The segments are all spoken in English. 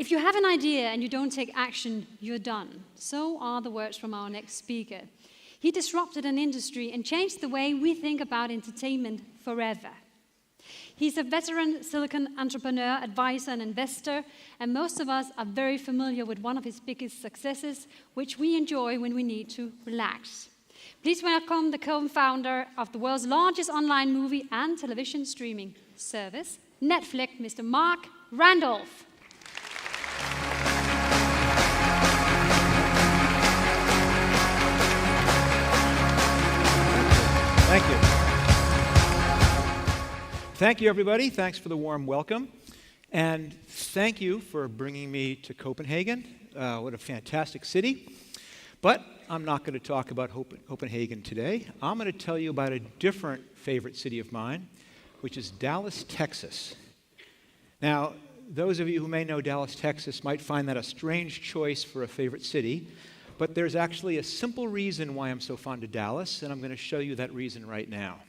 If you have an idea and you don't take action, you're done. So are the words from our next speaker. He disrupted an industry and changed the way we think about entertainment forever. He's a veteran Silicon entrepreneur, advisor, and investor, and most of us are very familiar with one of his biggest successes, which we enjoy when we need to relax. Please welcome the co-founder of the world's largest online movie and television streaming service, Netflix, Mr. Marc Randolph. Thank you. Thank you, everybody. Thanks for the warm welcome. And thank you for bringing me to Copenhagen. What a fantastic city. But I'm not going to talk about Copenhagen today. I'm going to tell you about a different favorite city of mine, which is Dallas, Texas. Now, those of you who may know Dallas, Texas might find that a strange choice for a favorite city. But there's actually a simple reason why I'm so fond of Dallas, and I'm going to show you that reason right now.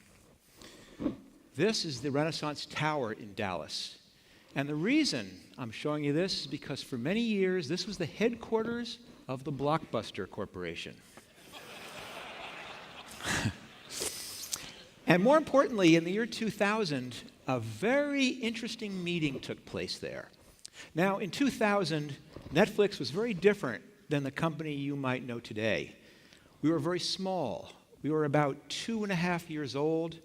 This is the Renaissance Tower in Dallas. And the reason I'm showing you this is because for many years, this was the headquarters of the Blockbuster Corporation. And more importantly, in the year 2000, a very interesting meeting took place there. Now, in 2000, Netflix was very different than the company you might know today. We were very small. We were about 2.5 years old.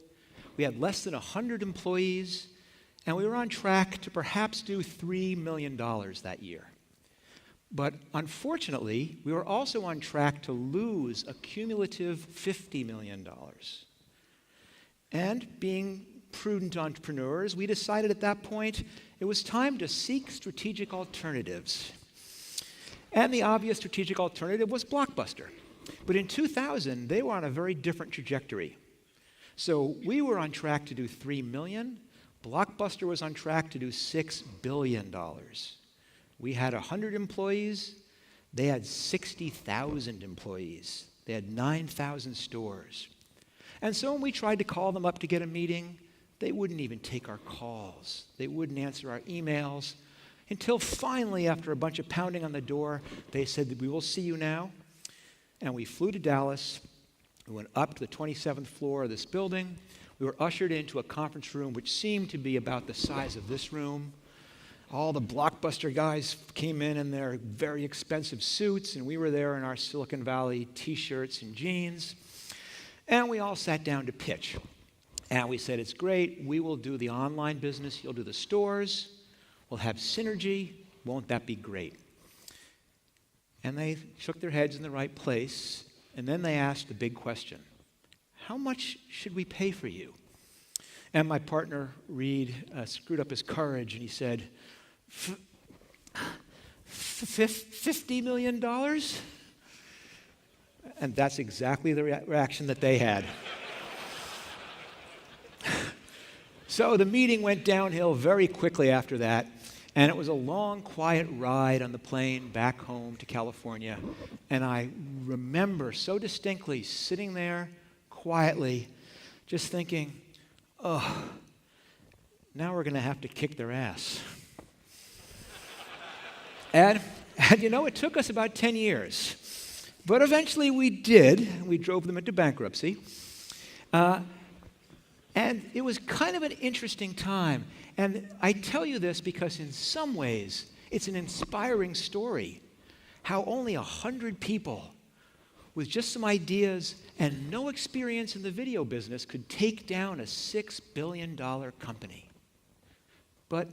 We had less than 100 employees, and we were on track to perhaps do $3 million that year. But unfortunately, we were also on track to lose a cumulative $50 million. And being prudent entrepreneurs, we decided at that point it was time to seek strategic alternatives. And the obvious strategic alternative was Blockbuster. But in 2000, they were on a very different trajectory. So we were on track to do $3 million. Blockbuster was on track to do $6 billion. We had 100 employees. They had 60,000 employees. They had 9,000 stores. And so when we tried to call them up to get a meeting, they wouldn't even take our calls. They wouldn't answer our emails. Until finally, after a bunch of pounding on the door, they said that we will see you now. And we flew to Dallas. We went up to the 27th floor of this building. We were ushered into a conference room which seemed to be about the size of this room. All the Blockbuster guys came in their very expensive suits, and we were there in our Silicon Valley t-shirts and jeans. And we all sat down to pitch. And we said, it's great. We will do the online business. You'll do the stores. We'll have synergy. Won't that be great? And they shook their heads in the right place. And then they asked the big question. How much should we pay for you? And my partner, Reed, screwed up his courage, and he said, $50 million? And that's exactly the reaction that they had. So the meeting went downhill very quickly after that, and it was a long, quiet ride on the plane back home to California. And I remember so distinctly sitting there quietly, just thinking, oh, now we're going to have to kick their ass. And you know, it took us about 10 years. But eventually we did. We drove them into bankruptcy. And it was kind of an interesting time. And I tell you this because in some ways, it's an inspiring story. How only 100 people with just some ideas and no experience in the video business could take down a $6 billion company. But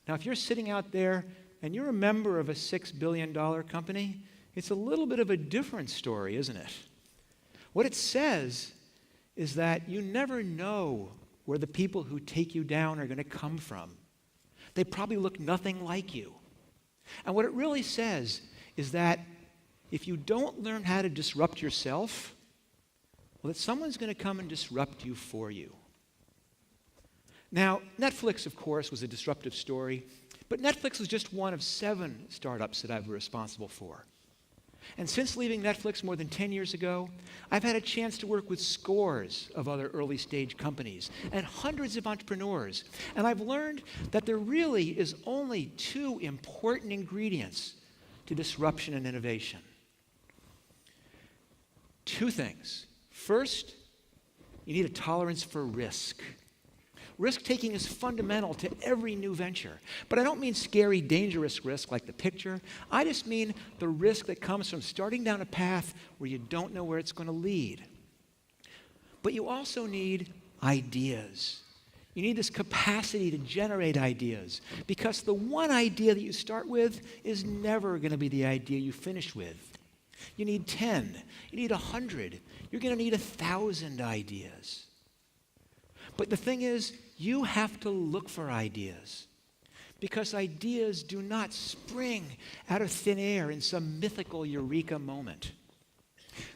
now if you're sitting out there and you're a member of a $6 billion company, it's a little bit of a different story, isn't it? What it says is that you never know where the people who take you down are going to come from. They probably look nothing like you. And what it really says is that if you don't learn how to disrupt yourself, well, that someone's going to come and disrupt you for you. Now, Netflix, of course, was a disruptive story, but Netflix was just one of 7 startups that I was responsible for. And since leaving Netflix more than 10 years ago, I've had a chance to work with scores of other early stage companies and hundreds of entrepreneurs. And I've learned that there really is only two important ingredients to disruption and innovation. Two things. First, you need a tolerance for risk. Risk-taking is fundamental to every new venture. But I don't mean scary, dangerous risk like the picture. I just mean the risk that comes from starting down a path where you don't know where it's going to lead. But you also need ideas. You need this capacity to generate ideas, because the one idea that you start with is never going to be the idea you finish with. You need 10. You need 100. You're going to need 1,000 ideas. But the thing is, you have to look for ideas, because ideas do not spring out of thin air in some mythical eureka moment.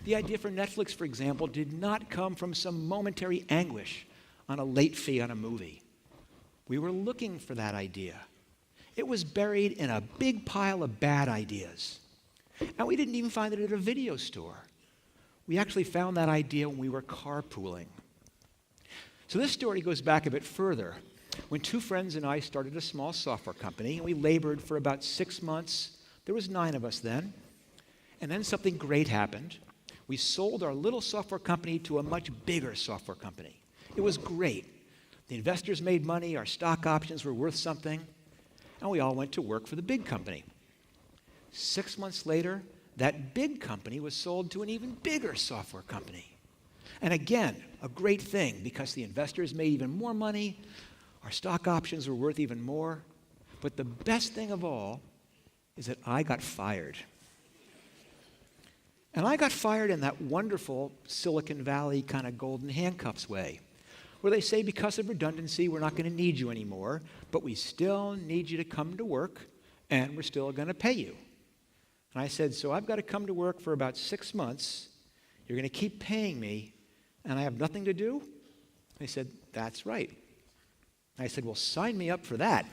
The idea for Netflix, for example, did not come from some momentary anguish on a late fee on a movie. We were looking for that idea. It was buried in a big pile of bad ideas. And we didn't even find it at a video store. We actually found that idea when we were carpooling. So this story goes back a bit further. When two friends and I started a small software company, and we labored for about 6 months. There was 9 of us then. And then something great happened. We sold our little software company to a much bigger software company. It was great. The investors made money, our stock options were worth something, and we all went to work for the big company. 6 months later, that big company was sold to an even bigger software company. And again, a great thing, because the investors made even more money, our stock options were worth even more. But the best thing of all is that I got fired. And I got fired in that wonderful Silicon Valley kind of golden handcuffs way, where they say, because of redundancy, we're not going to need you anymore, but we still need you to come to work, and we're still going to pay you. And I said, so I've got to come to work for about 6 months. You're going to keep paying me, and I have nothing to do? They said, that's right. I said, well, sign me up for that.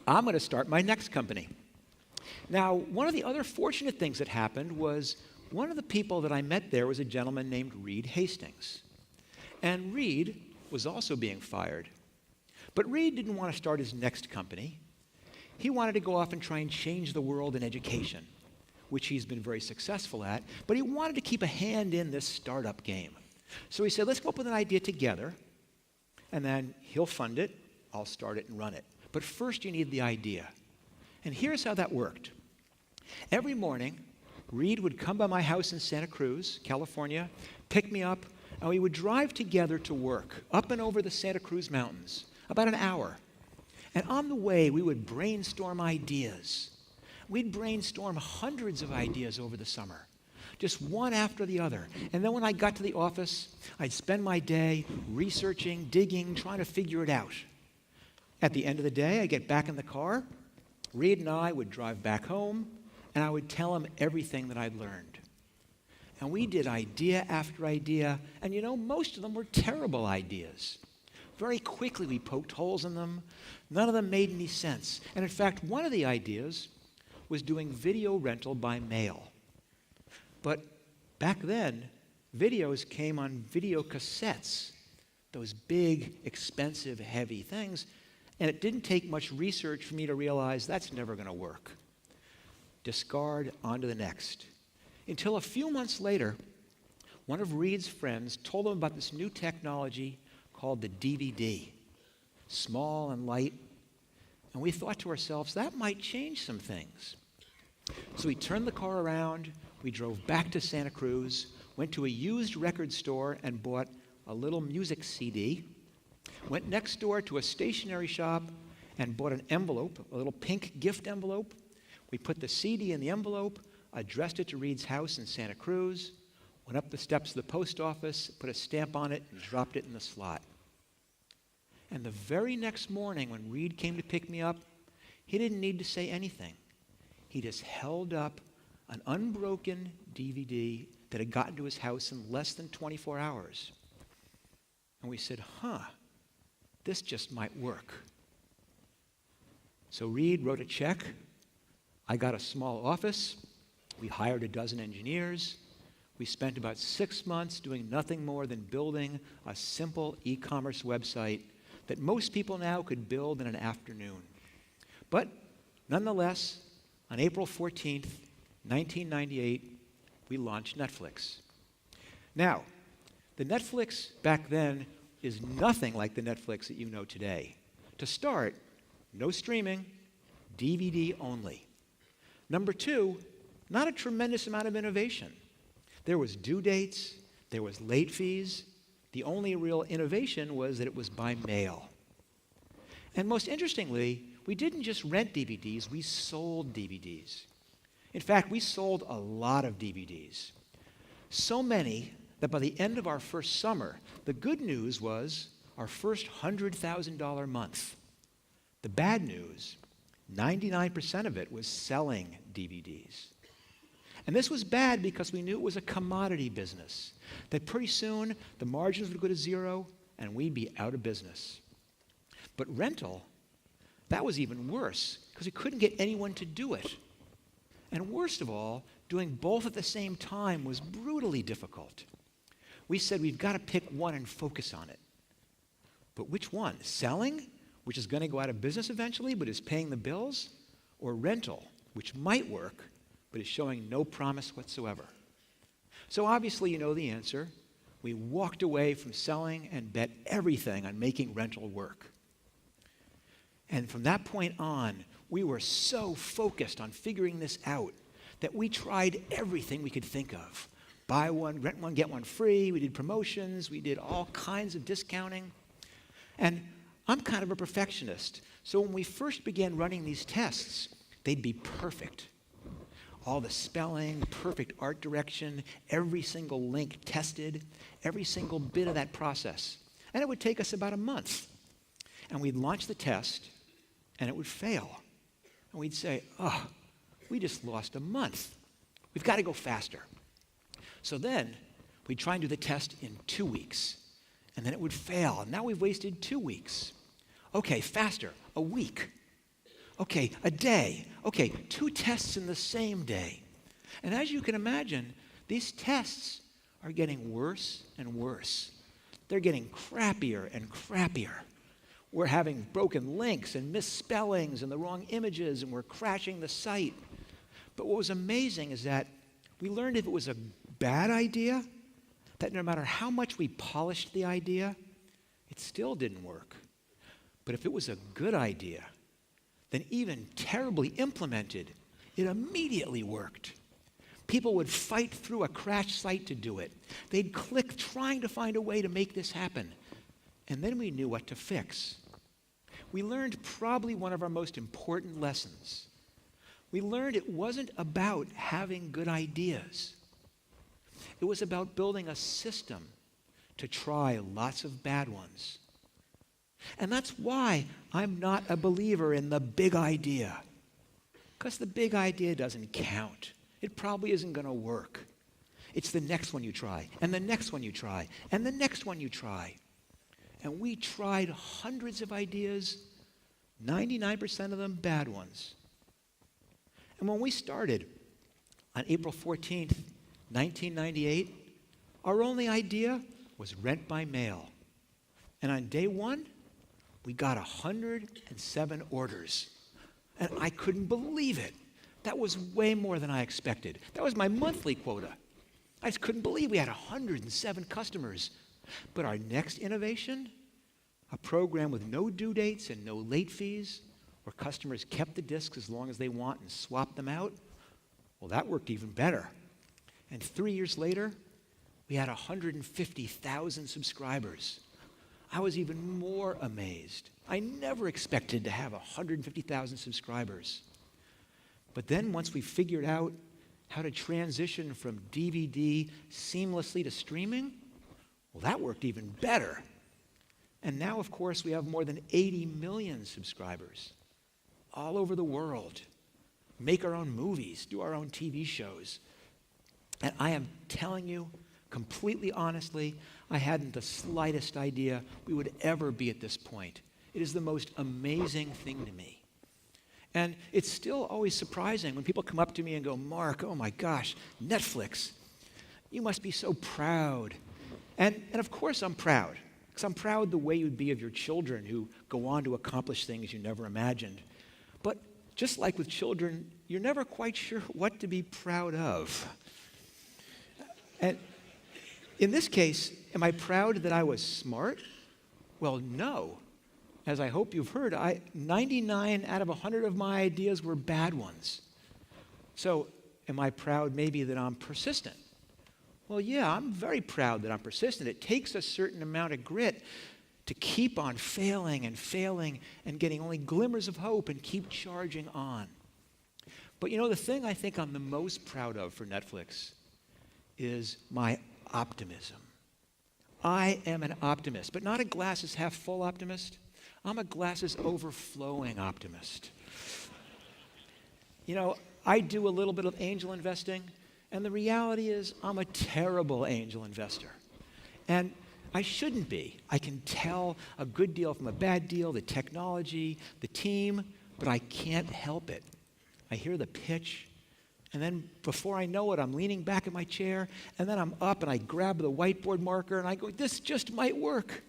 I'm going to start my next company. Now, one of the other fortunate things that happened was one of the people that I met there was a gentleman named Reed Hastings. And Reed was also being fired. But Reed didn't want to start his next company. He wanted to go off and try and change the world in education, which he's been very successful at, but he wanted to keep a hand in this startup game. So he said, let's come up with an idea together, and then he'll fund it, I'll start it and run it. But first you need the idea. And here's how that worked. Every morning, Reed would come by my house in Santa Cruz, California, pick me up, and we would drive together to work, up and over the Santa Cruz Mountains, about an hour. And on the way, we would brainstorm ideas. We'd brainstorm hundreds of ideas over the summer, just one after the other. And then when I got to the office, I'd spend my day researching, digging, trying to figure it out. At the end of the day, I'd get back in the car. Reed and I would drive back home, and I would tell him everything that I'd learned. And we did idea after idea, and most of them were terrible ideas. Very quickly, we poked holes in them. None of them made any sense. And in fact, one of the ideas was doing video rental by mail. But back then, videos came on video cassettes, those big, expensive, heavy things, and it didn't take much research for me to realize that's never going to work. Discard, on to the next. Until a few months later, one of Reed's friends told him about this new technology called the DVD, small and light. And we thought to ourselves, that might change some things. So we turned the car around, we drove back to Santa Cruz, went to a used record store and bought a little music CD, went next door to a stationery shop and bought an envelope, a little pink gift envelope. We put the CD in the envelope, addressed it to Reed's house in Santa Cruz, went up the steps of the post office, put a stamp on it, and dropped it in the slot. And the very next morning when Reed came to pick me up, he didn't need to say anything. He just held up an unbroken DVD that had gotten to his house in less than 24 hours. And we said, this just might work. So Reed wrote a check. I got a small office. We hired a dozen engineers. We spent about 6 months doing nothing more than building a simple e-commerce website that most people now could build in an afternoon. But nonetheless, on April 14th, 1998, we launched Netflix. Now, the Netflix back then is nothing like the Netflix that you know today. To start, no streaming, DVD only. Number two, not a tremendous amount of innovation. There was due dates, there was late fees. The only real innovation was that it was by mail. And most interestingly, we didn't just rent DVDs, we sold DVDs. In fact, we sold a lot of DVDs. So many that by the end of our first summer, the good news was our first $100,000 month. The bad news, 99% of it was selling DVDs. And this was bad because we knew it was a commodity business, that pretty soon the margins would go to zero and we'd be out of business. But rental, that was even worse because we couldn't get anyone to do it. And worst of all, doing both at the same time was brutally difficult. We said we've got to pick one and focus on it. But which one? Selling, which is going to go out of business eventually but is paying the bills? Or rental, which might work but is showing no promise whatsoever? So obviously you know the answer. We walked away from selling and bet everything on making rental work. And from that point on, we were so focused on figuring this out that we tried everything we could think of. Buy one, rent one, get one free. We did promotions. We did all kinds of discounting. And I'm kind of a perfectionist. So when we first began running these tests, they'd be perfect. All the spelling, perfect art direction, every single link tested, every single bit of that process. And it would take us about a month. And we'd launch the test, and it would fail. And we'd say, oh, we just lost a month. We've got to go faster. So then we'd try and do the test in 2 weeks, and then it would fail. And now we've wasted 2 weeks. Okay, faster, a week. Okay, a day. Okay, 2 tests in the same day. And as you can imagine, these tests are getting worse and worse. They're getting crappier and crappier. We're having broken links and misspellings and the wrong images, and we're crashing the site. But what was amazing is that we learned if it was a bad idea, that no matter how much we polished the idea, it still didn't work. But if it was a good idea, then even terribly implemented, it immediately worked. People would fight through a crashed site to do it. They'd click trying to find a way to make this happen. And then we knew what to fix. We learned probably one of our most important lessons. We learned it wasn't about having good ideas. It was about building a system to try lots of bad ones. And that's why I'm not a believer in the big idea. Because the big idea doesn't count. It probably isn't going to work. It's the next one you try, and the next one you try, and the next one you try. And we tried hundreds of ideas, 99% of them bad ones. And when we started on April 14th, 1998, our only idea was rent by mail. And on day one, we got 107 orders. And I couldn't believe it. That was way more than I expected. That was my monthly quota. I just couldn't believe we had 107 customers. But our next innovation, a program with no due dates and no late fees, where customers kept the discs as long as they want and swapped them out, well, that worked even better. And 3 years later, we had 150,000 subscribers. I was even more amazed. I never expected to have 150,000 subscribers. But then once we figured out how to transition from DVD seamlessly to streaming, well, that worked even better. And now, of course, we have more than 80 million subscribers all over the world. Make our own movies, do our own TV shows. And I am telling you, completely honestly, I hadn't the slightest idea we would ever be at this point. It is the most amazing thing to me. And it's still always surprising when people come up to me and go, Mark, oh my gosh, Netflix, you must be so proud. And of course I'm proud, because I'm proud the way you'd be of your children who go on to accomplish things you never imagined. But just like with children, you're never quite sure what to be proud of. And in this case, am I proud that I was smart? Well, no. As I hope you've heard, 99 out of 100 of my ideas were bad ones. So am I proud maybe that I'm persistent? Well, yeah, I'm very proud that I'm persistent. It takes a certain amount of grit to keep on failing and getting only glimmers of hope and keep charging on. But you know, the thing I think I'm the most proud of for Netflix is my optimism. I am an optimist, but not a glasses half full optimist. I'm a glasses overflowing optimist. You know, I do a little bit of angel investing, and the reality is I'm a terrible angel investor. And I shouldn't be. I can tell a good deal from a bad deal, the technology, the team, but I can't help it. I hear the pitch, and then before I know it, I'm leaning back in my chair, and then I'm up and I grab the whiteboard marker and I go, this just might work.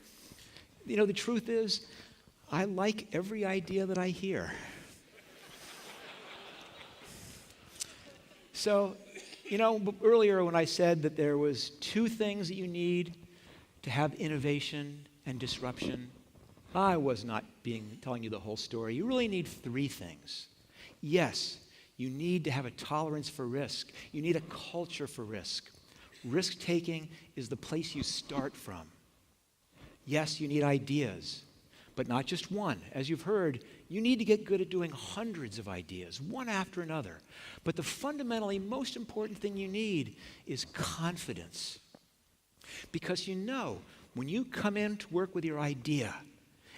You know, the truth is, I like every idea that I hear. So, you know, earlier when I said that there was two things that you need to have innovation and disruption, I was not telling you the whole story. You really need three things. Yes, you need to have a tolerance for risk. You need a culture for risk. Risk-taking is the place you start from. Yes, you need ideas, but not just one. As you've heard, you need to get good at doing hundreds of ideas, one after another. But the fundamentally most important thing you need is confidence. Because you know, when you come in to work with your idea,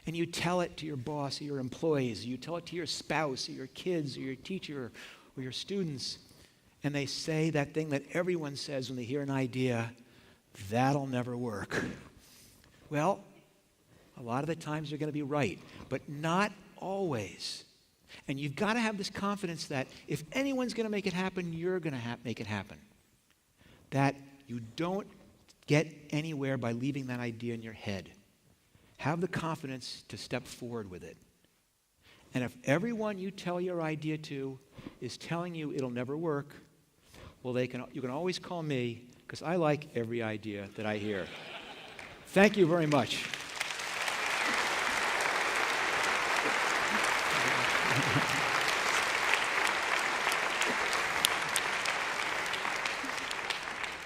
and you tell it to your boss or your employees, you tell it to your spouse or your kids or your teacher or your students, and they say that thing that everyone says when they hear an idea, that'll never work. Well, a lot of the times you're going to be right, but not always. And you've got to have this confidence that if anyone's going to make it happen, you're going to make it happen. That you don't get anywhere by leaving that idea in your head. Have the confidence to step forward with it. And if everyone you tell your idea to is telling you it'll never work, well, you can always call me, because I like every idea that I hear. Thank you very much.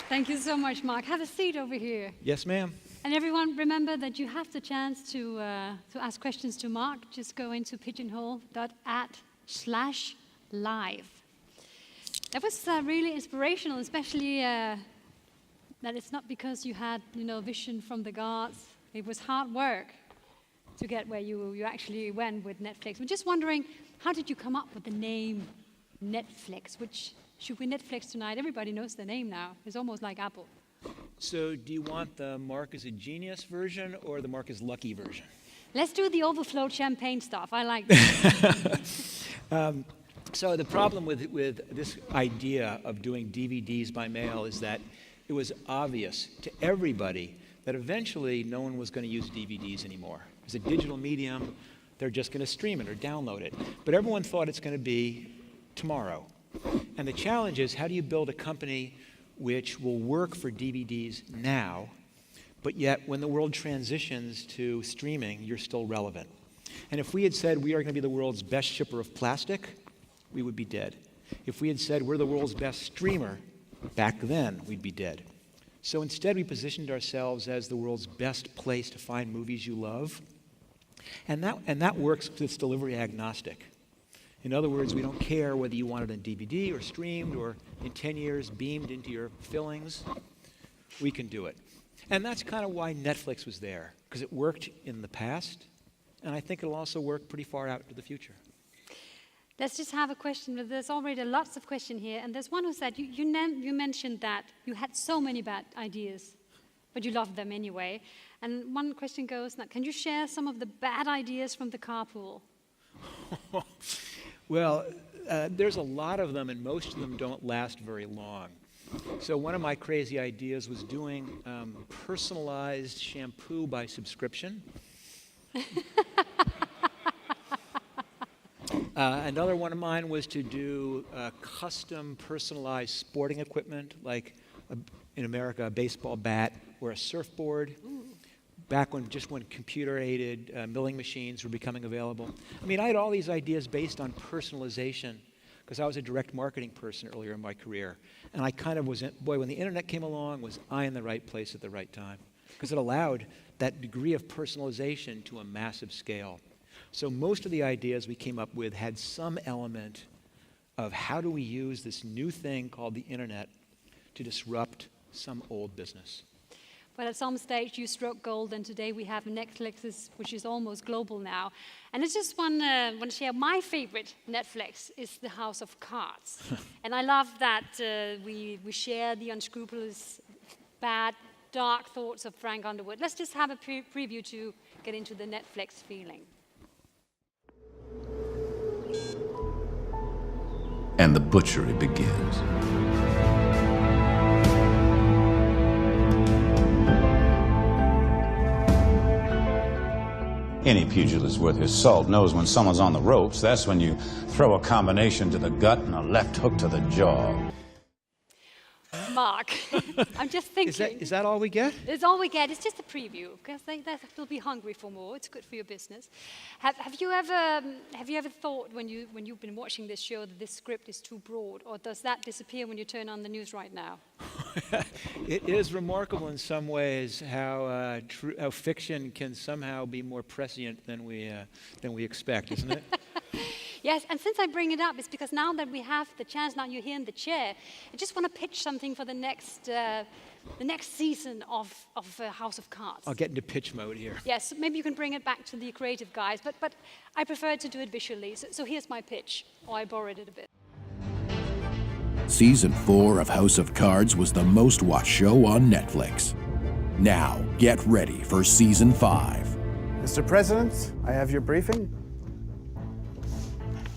Thank you so much, Mark. Have a seat over here. Yes, ma'am. And everyone, remember that you have the chance to ask questions to Mark. Just go into pigeonhole.at/live. That was really inspirational, especially that it's not because you had, vision from the gods. It was hard work to get where you actually went with Netflix. I'm just wondering, how did you come up with the name Netflix? Which should we Netflix tonight? Everybody knows the name now. It's almost like Apple. So do you want the Marc is a genius version or the Marc is lucky version? Let's do the overflowed champagne stuff. I like that. So the problem with this idea of doing DVDs by mail is that it was obvious to everybody that eventually no one was going to use DVDs anymore. As a digital medium, they're just going to stream it or download it. But everyone thought it's going to be tomorrow. And the challenge is, how do you build a company which will work for DVDs now, but yet when the world transitions to streaming, you're still relevant? And if we had said we are going to be the world's best shipper of plastic, we would be dead. If we had said we're the world's best streamer, back then we'd be dead. So instead we positioned ourselves as the world's best place to find movies you love. And that works because it's delivery agnostic. In other words, we don't care whether you want it on DVD or streamed or in 10 years beamed into your fillings. We can do it. And that's kind of why Netflix was there, because it worked in the past, and I think it'll also work pretty far out into the future. Let's just have a question. There's already lots of questions here, and there's one who said, you mentioned that you had so many bad ideas, but you loved them anyway. And one question goes, now, can you share some of the bad ideas from the carpool? Well, there's a lot of them, and most of them don't last very long. So one of my crazy ideas was doing personalized shampoo by subscription. Another one of mine was to do custom personalized sporting equipment, like in America, a baseball bat or a surfboard. Back when computer-aided milling machines were becoming available. I mean, I had all these ideas based on personalization because I was a direct marketing person earlier in my career. And I kind of was, when the internet came along, was I in the right place at the right time? Because it allowed that degree of personalization to a massive scale. So most of the ideas we came up with had some element of how do we use this new thing called the internet to disrupt some old business. But at some stage you struck gold, and today we have Netflix, which is almost global now. And I just want to share my favorite Netflix is The House of Cards. And I love that we share the unscrupulous, bad, dark thoughts of Frank Underwood. Let's just have a preview to get into the Netflix feeling. And the butchery begins. Any pugilist worth his salt knows when someone's on the ropes, that's when you throw a combination to the gut and a left hook to the jaw. Marc, I'm just thinking. Is that all we get? It's all we get. It's just a preview, because they'll be hungry for more. It's good for your business. Have you ever thought when you've been watching this show that this script is too broad, or does that disappear when you turn on the news right now? It is remarkable in some ways how fiction can somehow be more prescient than we expect, isn't it? Yes, and since I bring it up, it's because now that we have the chance, now you're here in the chair, I just want to pitch something for the next season of House of Cards. I'll get into pitch mode here. Yes, maybe you can bring it back to the creative guys, but I prefer to do it visually. So here's my pitch, or I borrowed it a bit. Season 4 of House of Cards was the most watched show on Netflix. Now, get ready for Season 5. Mr. President, I have your briefing.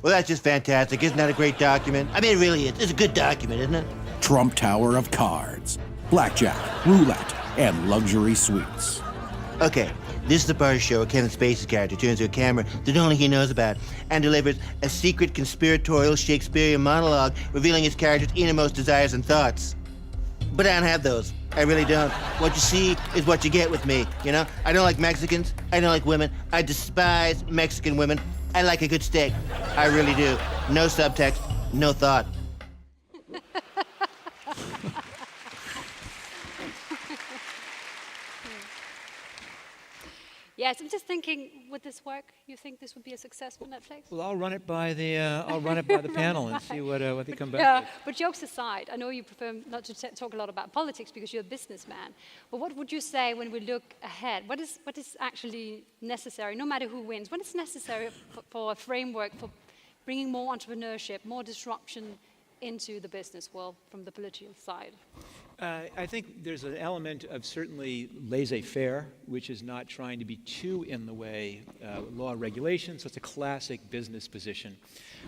Well, that's just fantastic. Isn't that a great document? I mean, it really is. It's a good document, isn't it? Trump Tower of Cards, blackjack, roulette, and luxury suites. Okay, this is the part of the show where Kevin Spacey's character turns to a camera that only he knows about and delivers a secret conspiratorial Shakespearean monologue revealing his character's innermost desires and thoughts. But I don't have those. I really don't. What you see is what you get with me, you know? I don't like Mexicans. I don't like women. I despise Mexican women. I like a good steak. I really do. No subtext, no thought. Yes, I'm just thinking, would this work? You think this would be a success for Netflix? Well, I'll run it by the panel and see what they come back Yeah, with. but jokes aside, I know you prefer not to talk a lot about politics because you're a businessman. But what would you say when we look ahead? What is actually necessary, no matter who wins? What is necessary for a framework for bringing more entrepreneurship, more disruption into the business world from the political side? I think there's an element of certainly laissez-faire, which is not trying to be too in the way law and regulation, so it's a classic business position.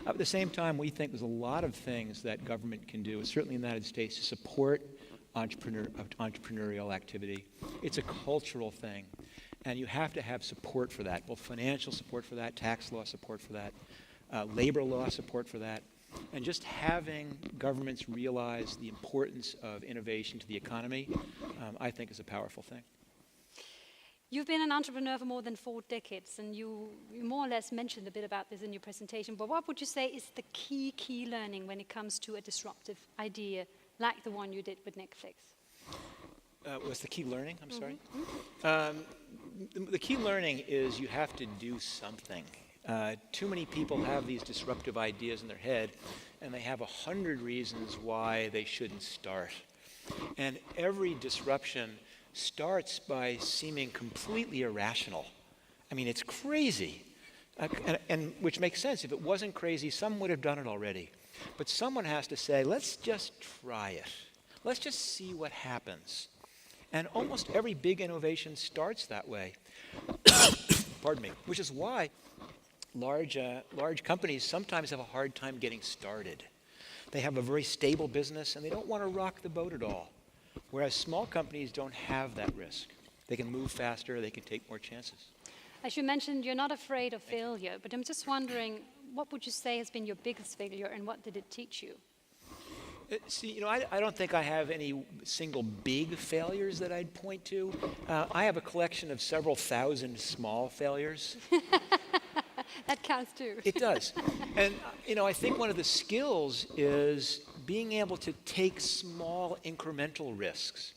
At the same time, we think there's a lot of things that government can do, certainly in the United States, to support entrepreneurial activity. It's a cultural thing, and you have to have support for that, both financial support for that, tax law support for that, labor law support for that. And just having governments realize the importance of innovation to the economy, I think is a powerful thing. You've been an entrepreneur for more than 4 decades, and you more or less mentioned a bit about this in your presentation, but what would you say is the key learning when it comes to a disruptive idea like the one you did with Netflix? What's the key learning? I'm sorry? The key learning is you have to do something. Too many people have these disruptive ideas in their head, and they have 100 reasons why they shouldn't start. And every disruption starts by seeming completely irrational. I mean, it's crazy, and which makes sense. If it wasn't crazy, someone would have done it already. But someone has to say, let's just try it. Let's just see what happens. And almost every big innovation starts that way. Pardon me. Which is why large companies sometimes have a hard time getting started. They have a very stable business and they don't want to rock the boat at all. Whereas small companies don't have that risk. They can move faster, they can take more chances. As you mentioned, you're not afraid of failure, but I'm just wondering, what would you say has been your biggest failure and what did it teach you? See, I don't think I have any single big failures that I'd point to. I have a collection of several thousand small failures. That counts too. It does. And, I think one of the skills is being able to take small incremental risks,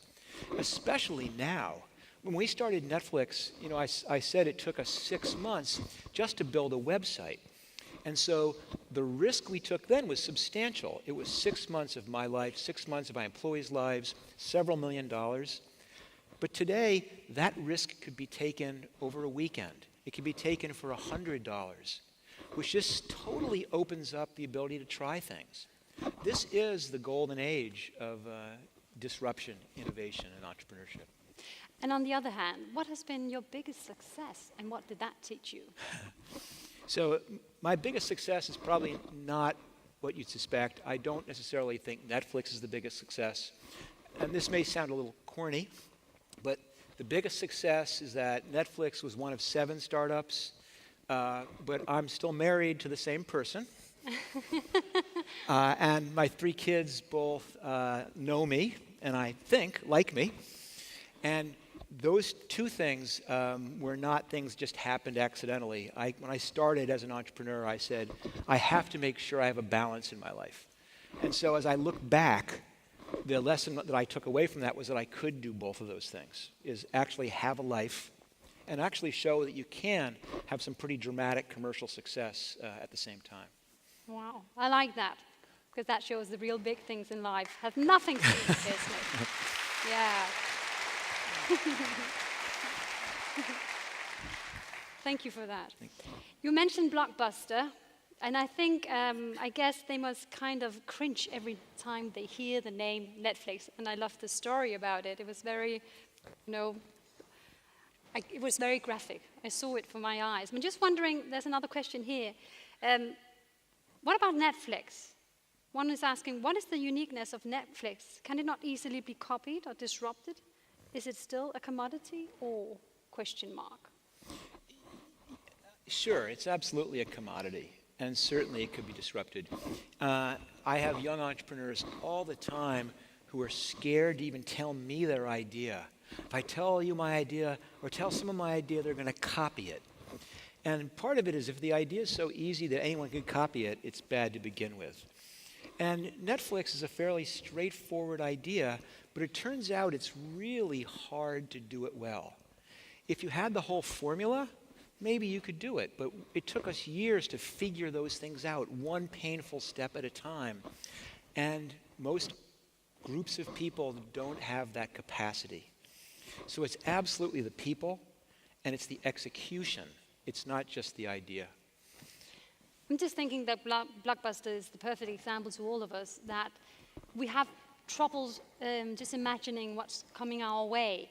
especially now. When we started Netflix, I said it took us 6 months just to build a website. And so the risk we took then was substantial. It was 6 months of my life, 6 months of my employees' lives, several $1 million. But today, that risk could be taken over a weekend. It could be taken for $100, which just totally opens up the ability to try things. This is the golden age of disruption, innovation, and entrepreneurship. And on the other hand, what has been your biggest success and what did that teach you? So my biggest success is probably not what you'd suspect. I don't necessarily think Netflix is the biggest success. And this may sound a little corny, but the biggest success is that Netflix was one of 7 startups, but I'm still married to the same person. And my 3 kids both know me, and I think like me. And those 2 things were not things just happened accidentally. When I started as an entrepreneur, I said, I have to make sure I have a balance in my life. And so as I look back, the lesson that I took away from that was that I could do both of those things, is actually have a life and actually show that you can have some pretty dramatic commercial success at the same time. Wow, I like that, because that shows the real big things in life have nothing to do with business. Yeah. Thank you for that. You mentioned Blockbuster, and I think, I guess they must kind of cringe every time they hear the name Netflix, and I love the story about it. It was very, it was very graphic. I saw it for my eyes. I'm just wondering, there's another question here. What about Netflix? One is asking, what is the uniqueness of Netflix? Can it not easily be copied or disrupted? Is it still a commodity or ? Sure, it's absolutely a commodity, and certainly it could be disrupted. I have young entrepreneurs all the time who are scared to even tell me their idea. If I tell you my idea or tell someone my idea, they're going to copy it. And part of it is if the idea is so easy that anyone can copy it, it's bad to begin with. And Netflix is a fairly straightforward idea, but it turns out it's really hard to do it well. If you had the whole formula, maybe you could do it, but it took us years to figure those things out, one painful step at a time. And most groups of people don't have that capacity. So it's absolutely the people, and it's the execution. It's not just the idea. I'm just thinking that Blockbuster is the perfect example to all of us, that we have troubles just imagining what's coming our way.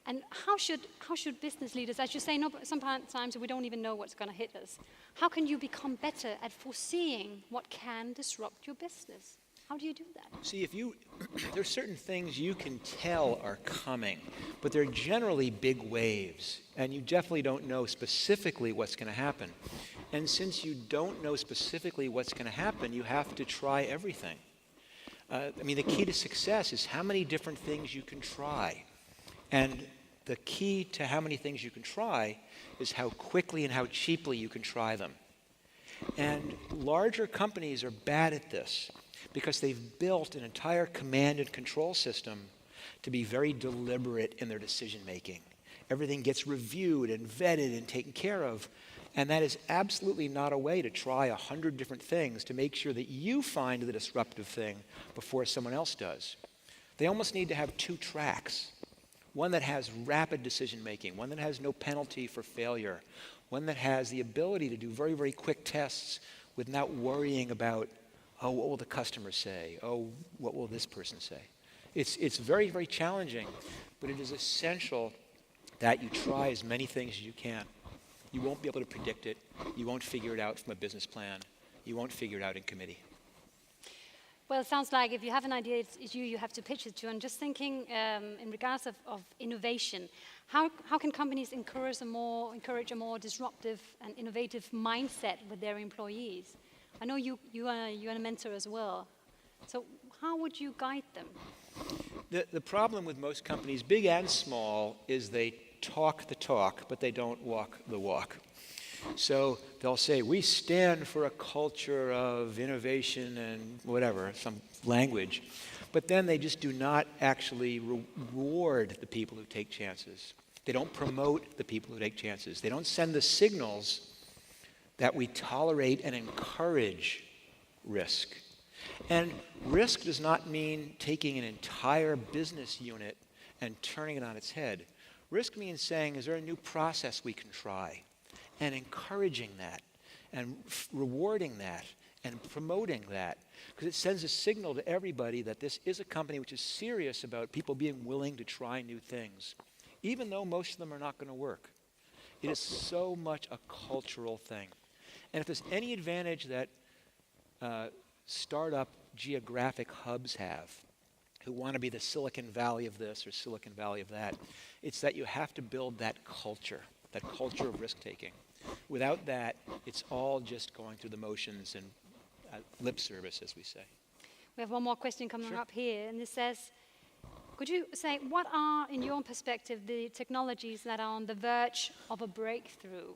And how should business leaders, as you say, sometimes we don't even know what's going to hit us. How can you become better at foreseeing what can disrupt your business? How do you do that? See, there's certain things you can tell are coming, but they're generally big waves, and you definitely don't know specifically what's going to happen. And since you don't know specifically what's going to happen, you have to try everything. The key to success is how many different things you can try. And the key to how many things you can try is how quickly and how cheaply you can try them. And larger companies are bad at this because they've built an entire command and control system to be very deliberate in their decision making. Everything gets reviewed and vetted and taken care of. And that is absolutely not a way to try 100 different things to make sure that you find the disruptive thing before someone else does. They almost need to have 2 tracks. One that has rapid decision making, one that has no penalty for failure, one that has the ability to do very, very quick tests without worrying about, oh, what will the customer say? Oh, what will this person say? It's very, very challenging, but it is essential that you try as many things as you can. You won't be able to predict it. You won't figure it out from a business plan. You won't figure it out in committee. Well, it sounds like if you have an idea, it's you have to pitch it to. And just thinking in regards of innovation, how can companies encourage a more disruptive and innovative mindset with their employees? I know you're a mentor as well. So how would you guide them? The problem with most companies, big and small, is they talk the talk, but they don't walk the walk. So they'll say, we stand for a culture of innovation and whatever, some language. But then they just do not actually reward the people who take chances. They don't promote the people who take chances. They don't send the signals that we tolerate and encourage risk. And risk does not mean taking an entire business unit and turning it on its head. Risk means saying, is there a new process we can try? And encouraging that, and rewarding that, and promoting that. Because it sends a signal to everybody that this is a company which is serious about people being willing to try new things, even though most of them are not going to work. It is so much a cultural thing. And if there's any advantage that startup geographic hubs have, who want to be the Silicon Valley of this or Silicon Valley of that, it's that you have to build that culture of risk-taking. Without that, it's all just going through the motions and lip service, as we say. We have one more question coming up here, and this says, could you say, what are, in your perspective, the technologies that are on the verge of a breakthrough?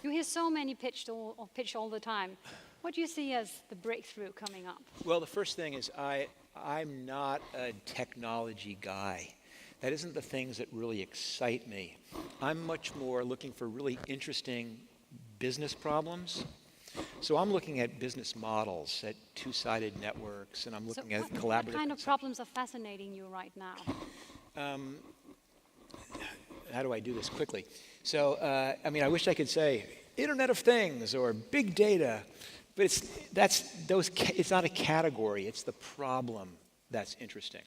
You hear so many pitched all the time. What do you see as the breakthrough coming up? Well, the first thing is I'm not a technology guy. That isn't the things that really excite me. I'm much more looking for really interesting business problems. So I'm looking at business models, at two-sided networks, and I'm looking at collaborative. What kind of problems are fascinating you right now? How do I do this quickly? So, I wish I could say Internet of Things or big data, but it's not a category. It's the problem that's interesting.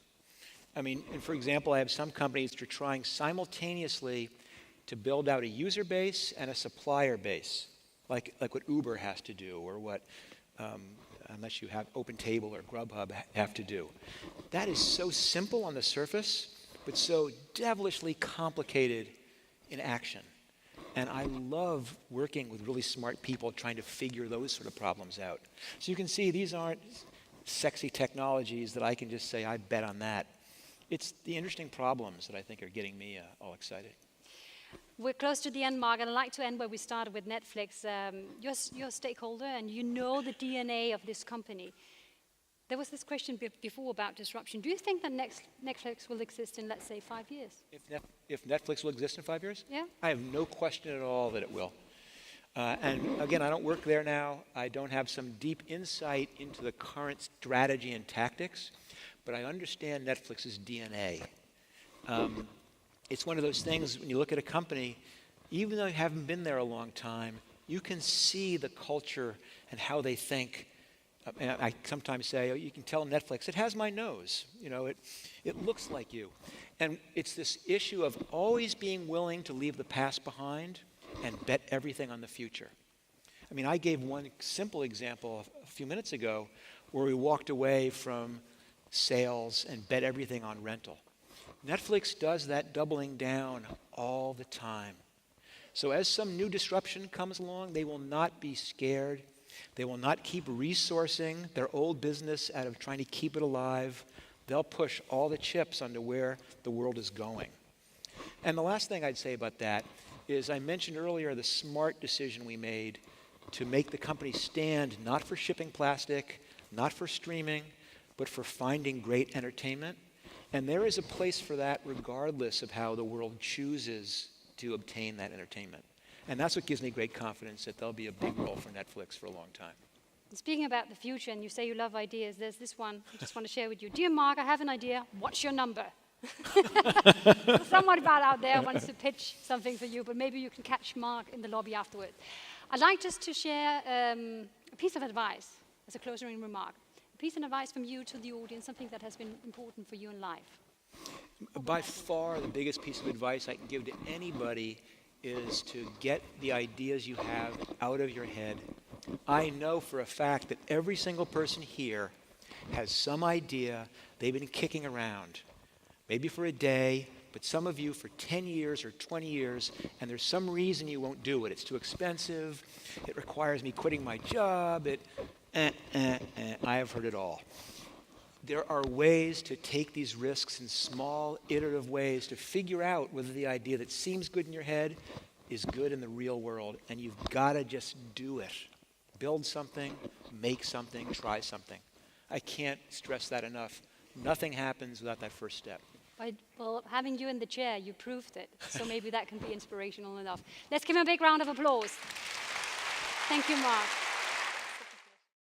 And for example, I have some companies that are trying simultaneously to build out a user base and a supplier base, like what Uber has to do, or what, unless you have OpenTable or Grubhub, have to do. That is so simple on the surface, but so devilishly complicated in action. And I love working with really smart people trying to figure those sort of problems out. So you can see these aren't sexy technologies that I can just say, I bet on that. It's the interesting problems that I think are getting me all excited. We're close to the end, Marc, and I'd like to end where we started with Netflix. You're a stakeholder, and you know the DNA of this company. There was this question before about disruption. Do you think that Netflix will exist in, let's say, 5 years? If Netflix will exist in 5 years? Yeah. I have no question at all that it will. And again, I don't work there now. I don't have some deep insight into the current strategy and tactics, but I understand Netflix's DNA. It's one of those things, when you look at a company, even though you haven't been there a long time, you can see the culture and how they think. And I sometimes say, you can tell Netflix, it has my nose. It looks like you. And it's this issue of always being willing to leave the past behind and bet everything on the future. I gave one simple example a few minutes ago where we walked away from sales and bet everything on rental. Netflix does that doubling down all the time. So as some new disruption comes along, they will not be scared. They will not keep resourcing their old business out of trying to keep it alive. They'll push all the chips onto where the world is going. And the last thing I'd say about that is I mentioned earlier the smart decision we made to make the company stand not for shipping plastic, not for streaming, but for finding great entertainment. And there is a place for that regardless of how the world chooses to obtain that entertainment. And that's what gives me great confidence that there'll be a big role for Netflix for a long time. Speaking about the future, and you say you love ideas, there's this one I just want to share with you. Dear Marc, I have an idea. What's your number? Someone out there wants to pitch something for you, but maybe you can catch Marc in the lobby afterwards. I'd like just to share a piece of advice as a closing remark. A piece of advice from you to the audience, something that has been important for you in life. By far, the biggest piece of advice I can give to anybody is to get the ideas you have out of your head. I know for a fact that every single person here has some idea they've been kicking around, maybe for a day, but some of you for 10 years or 20 years, and there's some reason you won't do it. It's too expensive, it requires me quitting my job, I have heard it all. There are ways to take these risks in small, iterative ways to figure out whether the idea that seems good in your head is good in the real world, and you've got to just do it. Build something, make something, try something. I can't stress that enough. Nothing happens without that first step. Well, having you in the chair, you proved it. So maybe that can be inspirational enough. Let's give him a big round of applause. Thank you, Marc.